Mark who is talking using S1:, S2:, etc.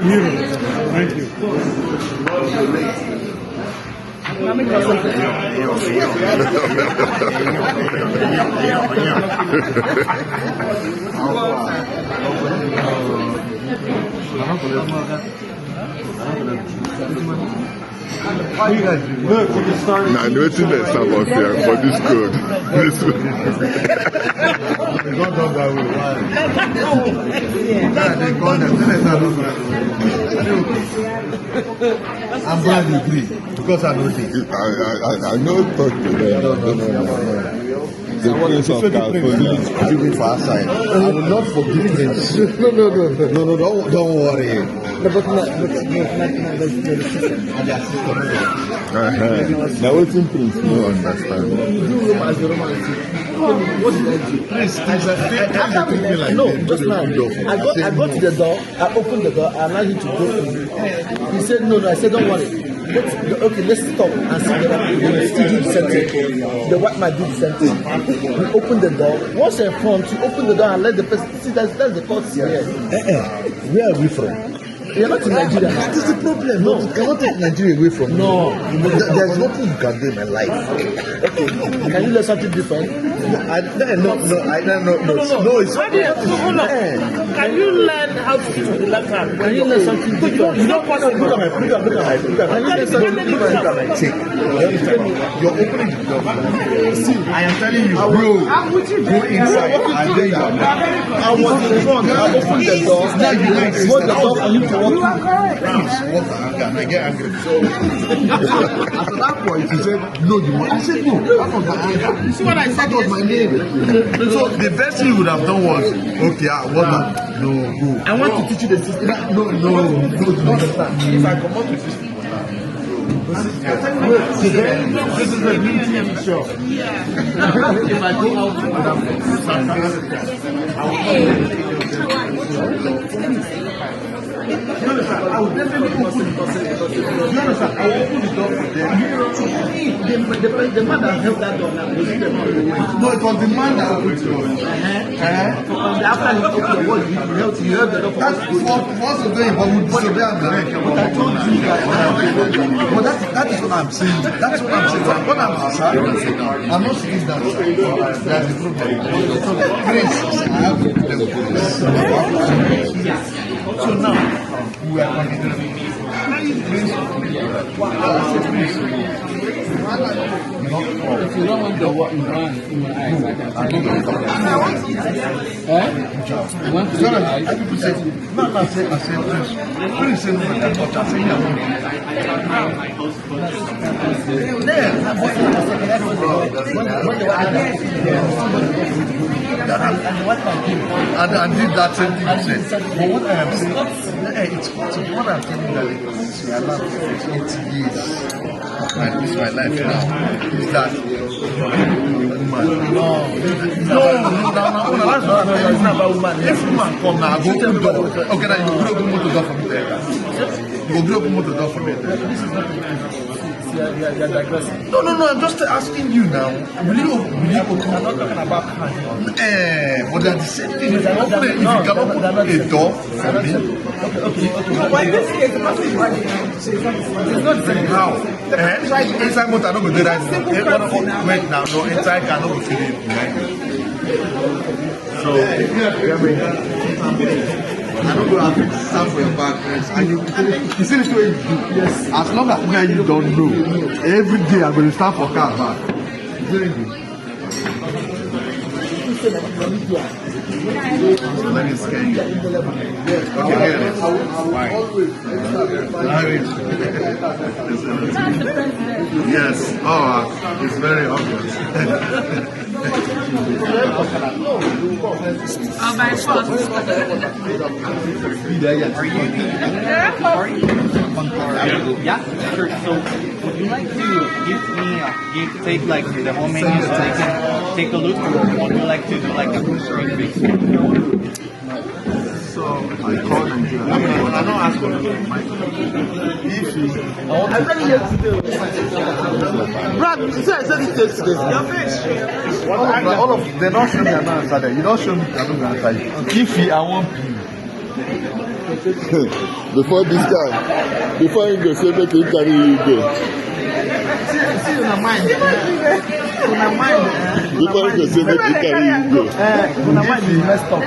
S1: Thank you. Look, we can start.
S2: Nah, no, it's in there, some of here, but this good. This good.
S3: I'm glad you agree because I know this.
S2: I know talk to them. The Prince of California.
S3: People for outside. I will not forgive Prince. No, don't worry.
S4: Now
S2: what's in Prince? No understand.
S4: No, just now. I go to the door, I opened the door, I allowed him to go in. He said no, I said don't worry. Let's stop and see the still do the same thing. The white man do the same thing. We open the door. Once you're in front, you open the door and let the person see that's the courtesy here.
S3: Where are we from?
S4: You're not in Nigeria.
S3: That is the problem. No, you cannot take Nigeria away from me.
S4: No.
S3: There's nothing you can do in my life.
S4: Okay. Can you learn something different?
S3: No, it's not.
S4: Can you learn how to speak with the left hand? Can you learn something different? You don't want to look at my
S3: take. You're opening the door. See, I am telling you, bro, go inside and then you are back.
S4: I was in front, I opened the door.
S3: Now you like
S4: the door for you to walk through.
S3: I get angry. So after that point, he said, no, you want. I said, no, that was my anger. You see what I said? That was my name. So the best thing you would have done was, okay, what? No, go.
S4: I want to teach you the system.
S3: No, you don't understand. If I come up with this, this is a new TV show. If I go out with you understand? I will definitely open the door. You understand? I will open the door for them.
S4: The man that held that door now was the man.
S3: No, it was the man that opened the door.
S4: After he opened the door, you held the door for us.
S3: Once a day, but we disobey and break. But I told you that. But that is what I'm saying. That's what I'm saying. What I'm saying, I'm not saying that. That's the problem. Grace, I have to put them. So now, we are considering
S1: If you don't want the what in my eyes, I can tell you. You want to see the eyes?
S3: No, I said this. Please say no, I say and did that same thing you said. But what I am saying, it's possible. What I'm telling you that we are allowed for 80 years. And this is my life now. Is that no, that's not about woman. If woman come now, go open the door. Okay, now you go open the door for me there. You go open the door for me there.
S4: You're digressing.
S3: No, I'm just asking you now. Will you open?
S4: I'm not talking about cars.
S3: But they're the same thing. If you cannot open a door for me. Okay.
S4: Why this is it's not the same.
S3: How? Inside motor, I don't go do that. Wait now, no, inside I cannot go feel it. So, I don't go have to stand for your back. And you see this way you do. Yes. As long as you don't know, every day I'm going to stand for car back. Very good. Let me scare you. Okay, here it is. Yes. Oh, it's very obvious.
S5: By force.
S6: Yeah, sure. So, would you like to give me take like the whole menu so I can take a look, or would you like to do like a straight fix?
S3: So I called Nigeria. I don't ask for
S4: I really have to do. Brad, you said I said it yesterday.
S3: all of they don't show me an answer there. You don't show me an answer. If I want
S2: Before this guy, before he go say make him carry you go.
S4: See una mind. Una mind.
S2: Before he go say make him carry you go.
S4: Una mind is messed up.